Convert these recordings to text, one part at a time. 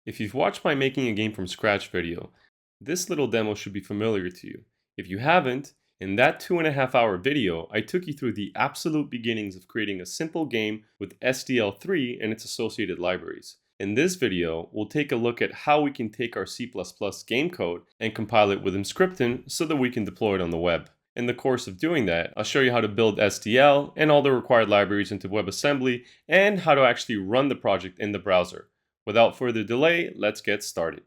If you've watched my making a game from scratch video, this little demo should be familiar to you. If you haven't, in that 2.5-hour video, I took you through the absolute beginnings of creating a simple game with SDL3 and its associated libraries. In this video, we'll take a look at how we can take our C++ game code and compile it with Emscripten so that we can deploy it on the web. In the course of doing that, I'll show you how to build SDL and all the required libraries into WebAssembly and how to actually run the project in the browser. Without further delay, let's get started.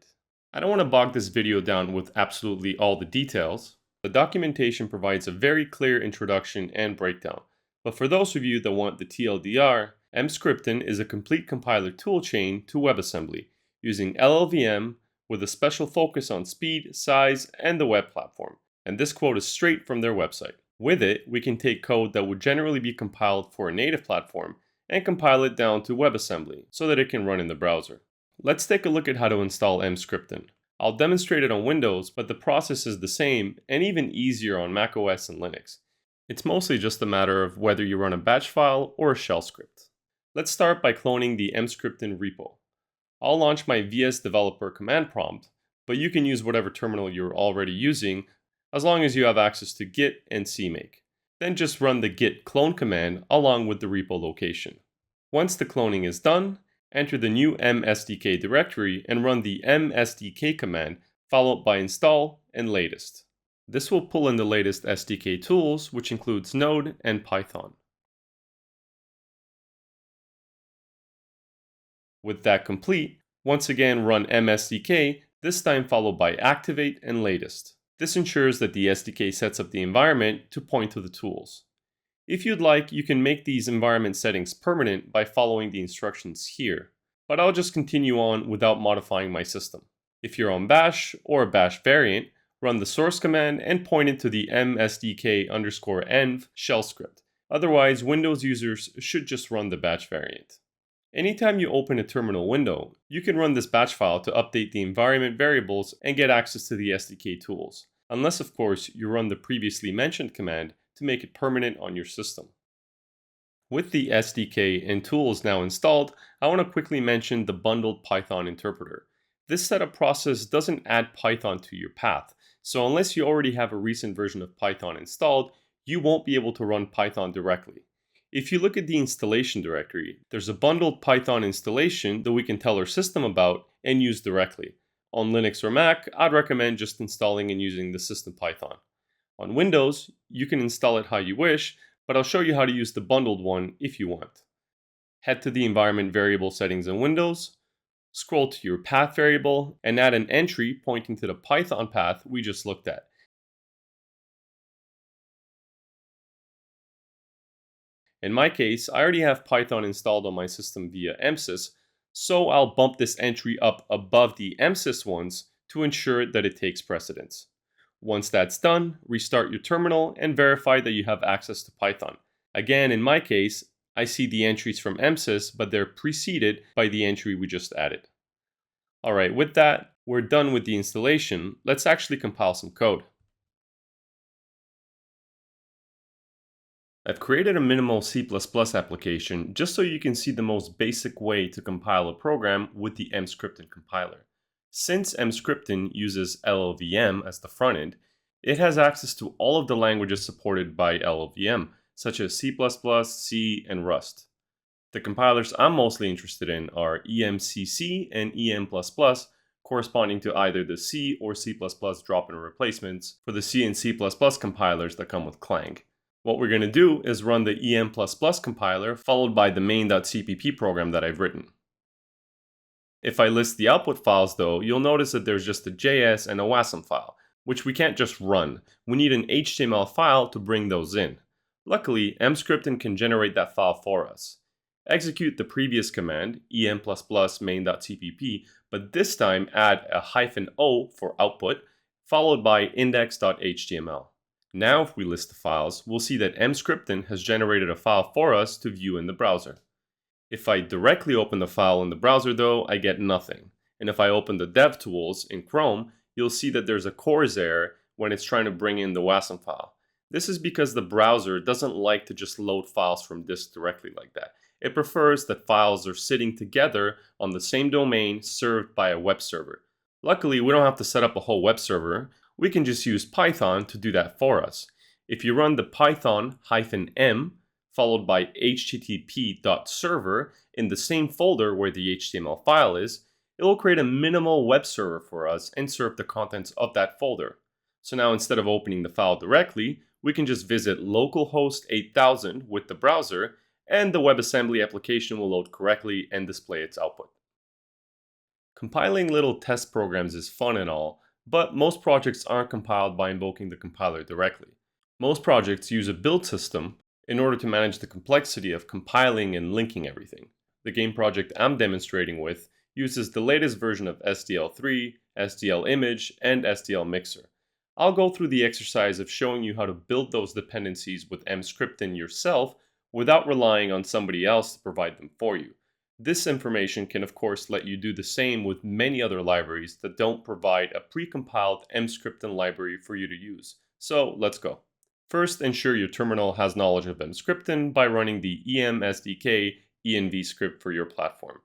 I don't want to bog this video down with absolutely all the details. The documentation provides a very clear introduction and breakdown. But for those of you that want the TLDR, Emscripten is a complete compiler toolchain to WebAssembly using LLVM with a special focus on speed, size, and the web platform. And this quote is straight from their website. With it, we can take code that would generally be compiled for a native platform and compile it down to WebAssembly so that it can run in the browser. Let's take a look at how to install Emscripten. I'll demonstrate it on Windows, but the process is the same and even easier on macOS and Linux. It's mostly just a matter of whether you run a batch file or a shell script. Let's start by cloning the Emscripten repo. I'll launch my VS Developer command prompt, but you can use whatever terminal you're already using as long as you have access to Git and CMake. Then just run the git clone command along with the repo location. Once the cloning is done, enter the new msdk directory and run the msdk command followed by install and latest. This will pull in the latest SDK tools, which includes Node and Python. With that complete, once again run msdk, this time followed by activate and latest. This ensures that the SDK sets up the environment to point to the tools. If you'd like, you can make these environment settings permanent by following the instructions here, but I'll just continue on without modifying my system. If you're on bash or a bash variant, run the source command and point it to the msdk_env shell script. Otherwise, Windows users should just run the batch variant. Anytime you open a terminal window, you can run this batch file to update the environment variables and get access to the SDK tools. Unless, of course, you run the previously mentioned command to make it permanent on your system. With the SDK and tools now installed, I want to quickly mention the bundled Python interpreter. This setup process doesn't add Python to your path, so unless you already have a recent version of Python installed, you won't be able to run Python directly. If you look at the installation directory, there's a bundled Python installation that we can tell our system about and use directly. On Linux or Mac, I'd recommend just installing and using the system Python. On Windows, you can install it how you wish, but I'll show you how to use the bundled one if you want. Head to the environment variable settings in Windows, scroll to your path variable, and add an entry pointing to the Python path we just looked at. In my case, I already have Python installed on my system via MSys, so I'll bump this entry up above the MSys ones to ensure that it takes precedence. Once that's done, restart your terminal and verify that you have access to Python. Again, in my case, I see the entries from MSys, but they're preceded by the entry we just added. Alright, with that, we're done with the installation. Let's actually compile some code. I've created a minimal C++ application just so you can see the most basic way to compile a program with the Emscripten compiler. Since Emscripten uses LLVM as the front end, it has access to all of the languages supported by LLVM, such as C++, C, and Rust. The compilers I'm mostly interested in are EMCC and EM++, corresponding to either the C or C++ drop-in replacements for the C and C++ compilers that come with Clang. What we're going to do is run the EM++ compiler followed by the main.cpp program that I've written. If I list the output files though, you'll notice that there's just a JS and a WASM file, which we can't just run. We need an HTML file to bring those in. Luckily, Emscripten can generate that file for us. Execute the previous command, em++ main.cpp, but this time add a -o for output, followed by index.html. Now if we list the files, we'll see that Emscripten has generated a file for us to view in the browser. If I directly open the file in the browser though, I get nothing. And if I open the DevTools in Chrome, you'll see that there's a CORS error when it's trying to bring in the WASM file. This is because the browser doesn't like to just load files from disk directly like that. It prefers that files are sitting together on the same domain served by a web server. Luckily, we don't have to set up a whole web server. We can just use Python to do that for us. If you run the python-m followed by http.server in the same folder where the HTML file is, it will create a minimal web server for us and serve the contents of that folder. So now instead of opening the file directly, we can just visit localhost 8000 with the browser, and the WebAssembly application will load correctly and display its output. Compiling little test programs is fun and all, but most projects aren't compiled by invoking the compiler directly. Most projects use a build system in order to manage the complexity of compiling and linking everything. The game project I'm demonstrating with uses the latest version of SDL3, SDLimage, and SDLmixer. I'll go through the exercise of showing you how to build those dependencies with Emscripten yourself without relying on somebody else to provide them for you. This information can of course let you do the same with many other libraries that don't provide a pre-compiled Emscripten library for you to use. So let's go. First, ensure your terminal has knowledge of Emscripten by running the emsdk env script for your platform.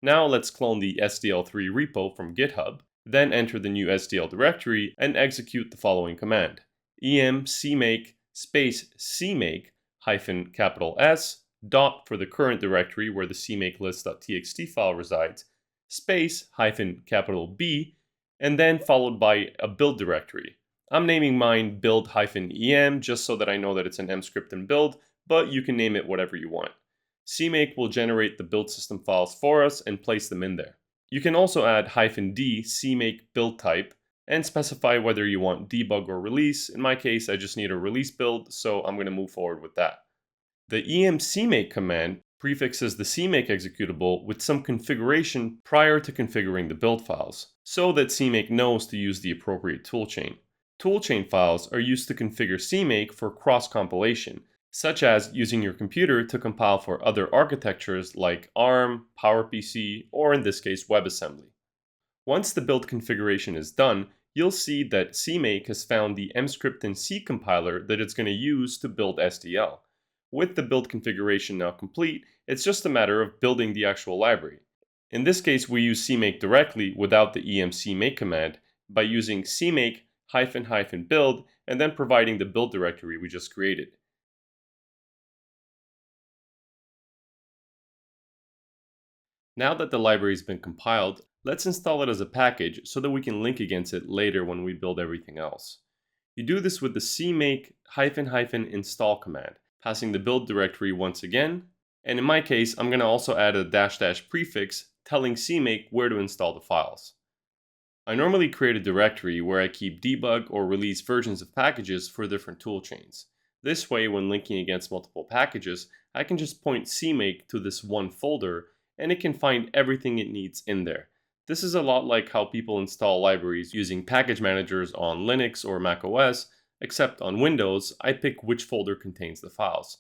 Now let's clone the SDL3 repo from GitHub, then enter the new SDL directory and execute the following command: CMake space CMake -S dot for the current directory where the CMake list.txt file resides, space -B, and then followed by a build directory. I'm naming mine build-em just so that I know that it's an Emscripten build, but you can name it whatever you want. CMake will generate the build system files for us and place them in there. You can also add -d CMake build type and specify whether you want debug or release. In my case, I just need a release build, so I'm going to move forward with that. The emcmake command prefixes the CMake executable with some configuration prior to configuring the build files, so that CMake knows to use the appropriate toolchain. Toolchain files are used to configure CMake for cross-compilation, such as using your computer to compile for other architectures like ARM, PowerPC, or in this case WebAssembly. Once the build configuration is done, you'll see that CMake has found the Emscripten C compiler that it's going to use to build SDL. With the build configuration now complete, it's just a matter of building the actual library. In this case, we use CMake directly without the emcmake command by using CMake --build and then providing the build directory we just created. Now that the library has been compiled, let's install it as a package so that we can link against it later when we build everything else. You do this with the CMake --install command, passing the build directory once again, and in my case, I'm going to also add a -- prefix telling CMake where to install the files. I normally create a directory where I keep debug or release versions of packages for different toolchains. This way, when linking against multiple packages, I can just point CMake to this one folder and it can find everything it needs in there. This is a lot like how people install libraries using package managers on Linux or macOS, except on Windows, I pick which folder contains the files.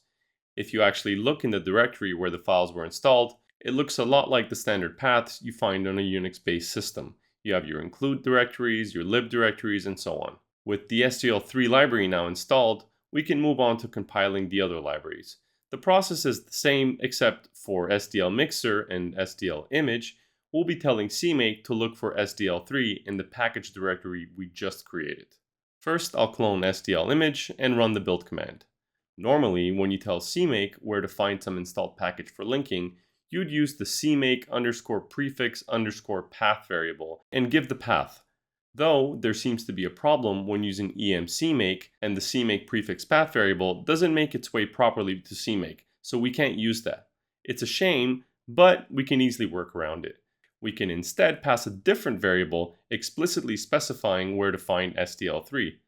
If you actually look in the directory where the files were installed, it looks a lot like the standard paths you find on a Unix-based system. You have your include directories, your lib directories, and so on. With the SDL3 library now installed, we can move on to compiling the other libraries. The process is the same except for SDLmixer and SDLimage, we'll be telling CMake to look for SDL3 in the package directory we just created. First, I'll clone SDLimage and run the build command. Normally, when you tell CMake where to find some installed package for linking, you'd use the CMake _prefix_path variable and give the path. Though there seems to be a problem when using emcmake and the CMake prefix path variable doesn't make its way properly to CMake, so we can't use that. It's a shame, but we can easily work around it. We can instead pass a different variable explicitly specifying where to find SDL3.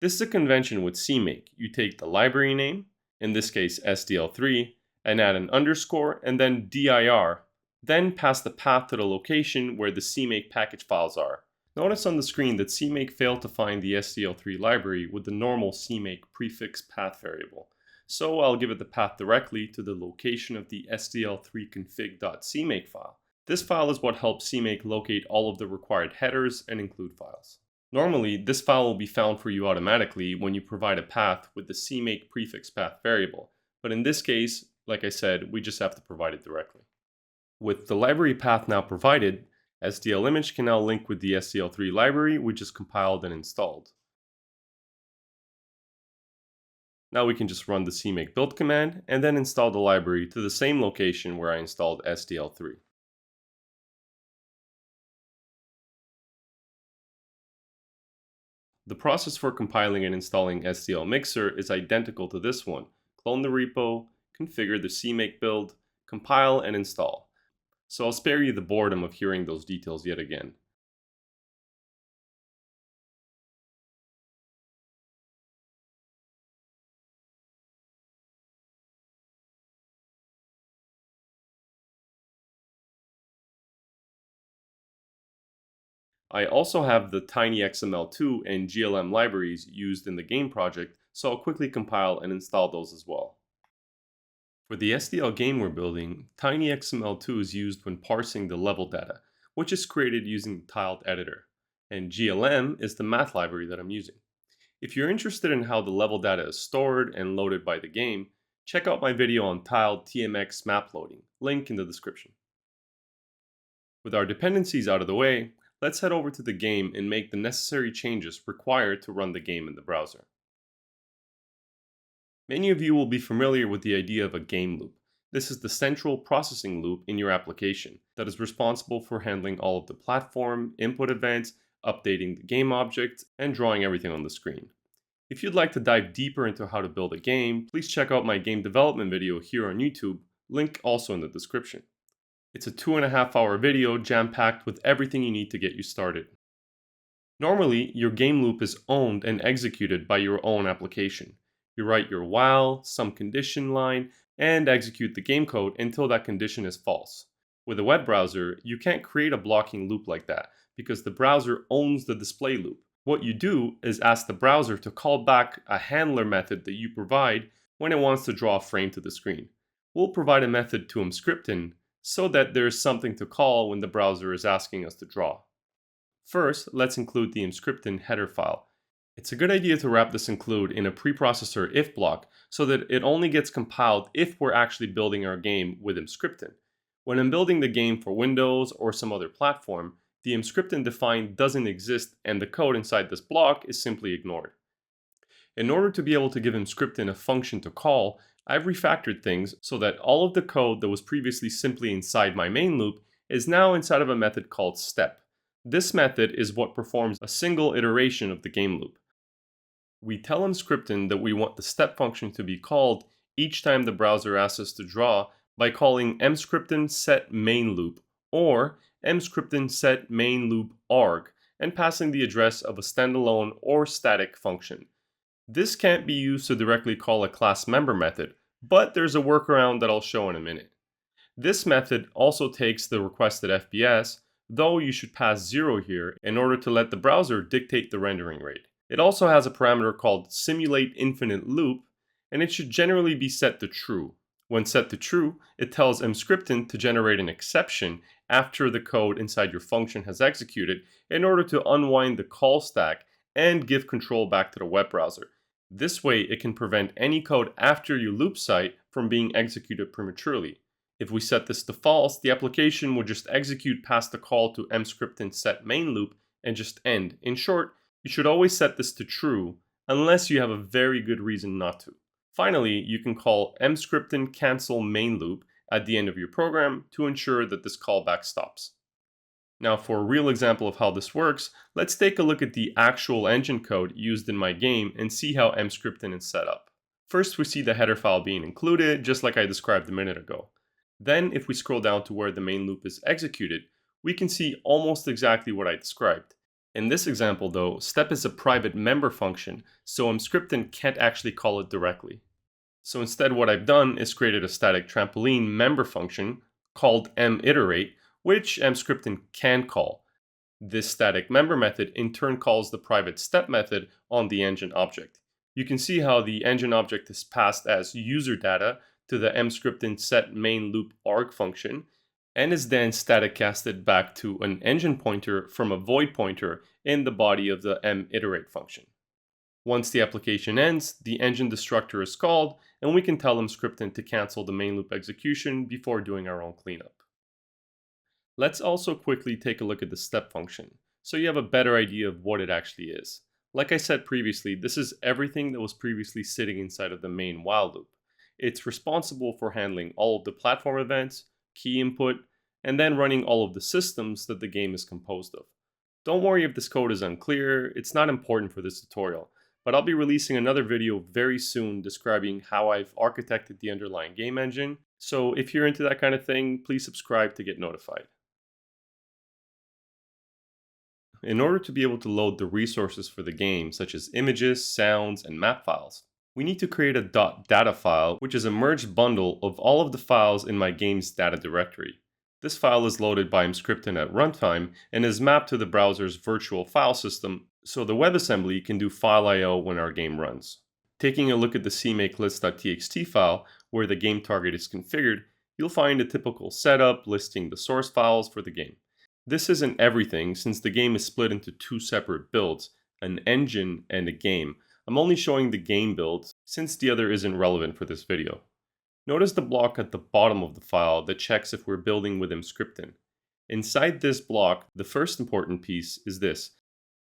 This is a convention with CMake. You take the library name, in this case SDL3, and add an underscore and then dir, then pass the path to the location where the CMake package files are. Notice on the screen that CMake failed to find the SDL3 library with the normal CMake prefix path variable. So I'll give it the path directly to the location of the SDL3config.cmake file. This file is what helps CMake locate all of the required headers and include files. Normally, this file will be found for you automatically when you provide a path with the CMake prefix path variable. But in this case, Like I said, we just have to provide it directly. With the library path now provided, SDL image can now link with the SDL3 library we just compiled and installed. Now we can just run the CMake build command and then install the library to the same location where I installed SDL3. The process for compiling and installing SDL Mixer is identical to this one. Clone the repo, configure the CMake build, compile and install. So I'll spare you the boredom of hearing those details yet again. I also have the tinyxml2 and GLM libraries used in the game project, so I'll quickly compile and install those as well. For the SDL game we're building, tinyxml2 is used when parsing the level data, which is created using the tiled editor, and GLM is the math library that I'm using. If you're interested in how the level data is stored and loaded by the game, check out my video on tiled TMX map loading, link in the description. With our dependencies out of the way, let's head over to the game and make the necessary changes required to run the game in the browser. Many of you will be familiar with the idea of a game loop. This is the central processing loop in your application that is responsible for handling all of the platform, input events, updating the game objects, and drawing everything on the screen. If you'd like to dive deeper into how to build a game, please check out my game development video here on YouTube, link also in the description. It's a 2.5 hour video jam-packed with everything you need to get you started. Normally, your game loop is owned and executed by your own application. You write your while, some condition line, and execute the game code until that condition is false. With a web browser, you can't create a blocking loop like that because the browser owns the display loop. What you do is ask the browser to call back a handler method that you provide when it wants to draw a frame to the screen. We'll provide a method to Emscripten so that there is something to call when the browser is asking us to draw. First, let's include the Enscripten header file. It's a good idea to wrap this include in a preprocessor if block so that it only gets compiled if we're actually building our game with Emscripten. When I'm building the game for Windows or some other platform, the Emscripten defined doesn't exist and the code inside this block is simply ignored. In order to be able to give Emscripten a function to call, I've refactored things so that all of the code that was previously simply inside my main loop is now inside of a method called step. This method is what performs a single iteration of the game loop. We tell Emscripten that we want the step function to be called each time the browser asks us to draw by calling Emscripten set main loop or Emscripten set main loop arg and passing the address of a standalone or static function. This can't be used to directly call a class member method, but there's a workaround that I'll show in a minute. This method also takes the requested FPS, though you should pass 0 here in order to let the browser dictate the rendering rate. It also has a parameter called simulate infinite loop, and it should generally be set to true. When set to true, it tells Emscripten to generate an exception after the code inside your function has executed in order to unwind the call stack and give control back to the web browser. This way, it can prevent any code after your loop site from being executed prematurely. If we set this to false, the application will just execute past the call to Emscripten set main loop and just end. In short, you should always set this to true unless you have a very good reason not to. Finally, you can call Emscripten cancel main loop at the end of your program to ensure that this callback stops. Now for a real example of how this works, let's take a look at the actual engine code used in my game and see how Emscripten is set up. First, we see the header file being included, just like I described a minute ago. Then, if we scroll down to where the main loop is executed, we can see almost exactly what I described. In this example though, step is a private member function, so Emscripten can't actually call it directly. So instead what I've done is created a static trampoline member function called miterate, which Emscripten can call. This static member method in turn calls the private step method on the engine object. You can see how the engine object is passed as user data to the Emscripten set main loop arg function, and is then static casted back to an engine pointer from a void pointer in the body of the miterate function. Once the application ends, the engine destructor is called, and we can tell Emscripten to cancel the main loop execution before doing our own cleanup. Let's also quickly take a look at the step function, so you have a better idea of what it actually is. Like I said previously, this is everything that was previously sitting inside of the main while loop. It's responsible for handling all of the platform events, key input, and then running all of the systems that the game is composed of. Don't worry if this code is unclear, it's not important for this tutorial, but I'll be releasing another video very soon describing how I've architected the underlying game engine, so if you're into that kind of thing, please subscribe to get notified. In order to be able to load the resources for the game, such as images, sounds, and map files, we need to create a .data file, which is a merged bundle of all of the files in my game's data directory. This file is loaded by Emscripten at runtime and is mapped to the browser's virtual file system, so the WebAssembly can do file I/O when our game runs. Taking a look at the CMake list.txt file, where the game target is configured, you'll find a typical setup listing the source files for the game. This isn't everything, since the game is split into two separate builds, an engine and a game. I'm only showing the game build, since the other isn't relevant for this video. Notice the block at the bottom of the file that checks if we're building with Emscripten. Inside this block, the first important piece is this.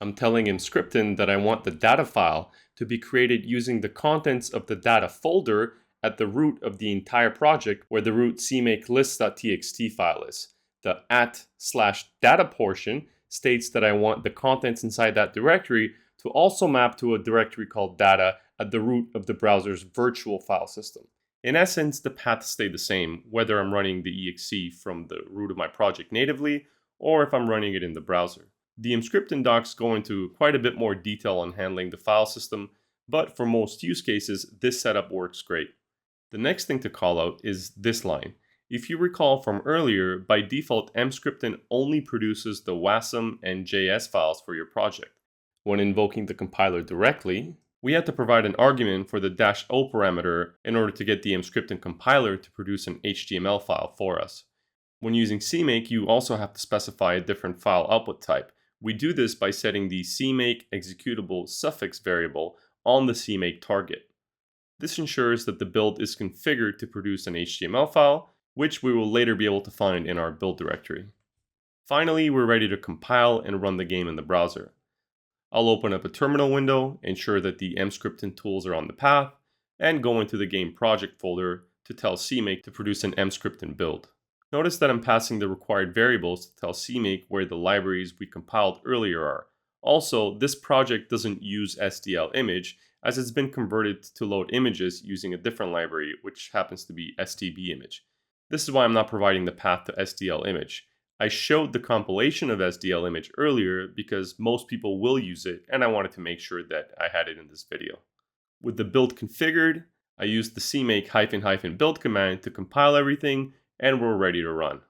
I'm telling Emscripten that I want the data file to be created using the contents of the data folder at the root of the entire project, where the root CMake list.txt file is. The @/data portion states that I want the contents inside that directory to also map to a directory called data at the root of the browser's virtual file system. In essence, the paths stay the same, whether I'm running the exe from the root of my project natively, or if I'm running it in the browser. The Emscripten docs go into quite a bit more detail on handling the file system, but for most use cases, this setup works great. The next thing to call out is this line. If you recall from earlier, by default, Emscripten only produces the WASM and JS files for your project. When invoking the compiler directly, we have to provide an argument for the -o parameter in order to get the Emscripten compiler to produce an HTML file for us. When using CMake, you also have to specify a different file output type. We do this by setting the CMake executable suffix variable on the CMake target. This ensures that the build is configured to produce an HTML file, which we will later be able to find in our build directory. Finally, we're ready to compile and run the game in the browser. I'll open up a terminal window, ensure that the Emscripten tools are on the path, and go into the game project folder to tell CMake to produce an Emscripten build. Notice that I'm passing the required variables to tell CMake where the libraries we compiled earlier are. Also, this project doesn't use SDL image, as it's been converted to load images using a different library, which happens to be STB image. This is why I'm not providing the path to SDL image. I showed the compilation of SDL image earlier because most people will use it, and I wanted to make sure that I had it in this video. With the build configured, I used the CMake -build command to compile everything, and we're ready to run.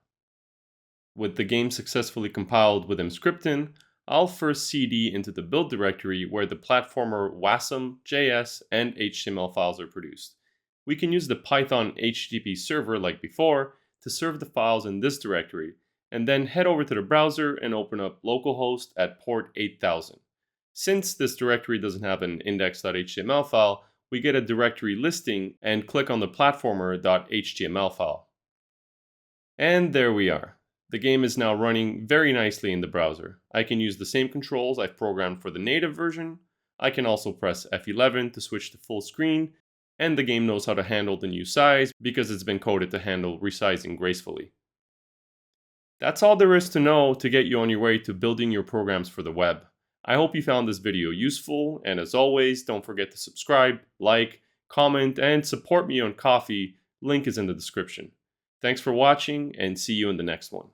With the game successfully compiled with Emscripten, I'll first cd into the build directory where the platformer WASM, JS, and HTML files are produced. We can use the Python HTTP server like before to serve the files in this directory, and then head over to the browser and open up localhost at port 8000. Since this directory doesn't have an index.html file, we get a directory listing and click on the platformer.html file. And there we are. The game is now running very nicely in the browser. I can use the same controls I've programmed for the native version. I can also press F11 to switch to full screen, and the game knows how to handle the new size because it's been coded to handle resizing gracefully. That's all there is to know to get you on your way to building your programs for the web. I hope you found this video useful, and as always, don't forget to subscribe, like, comment, and support me on Ko-fi. Link is in the description. Thanks for watching, and see you in the next one.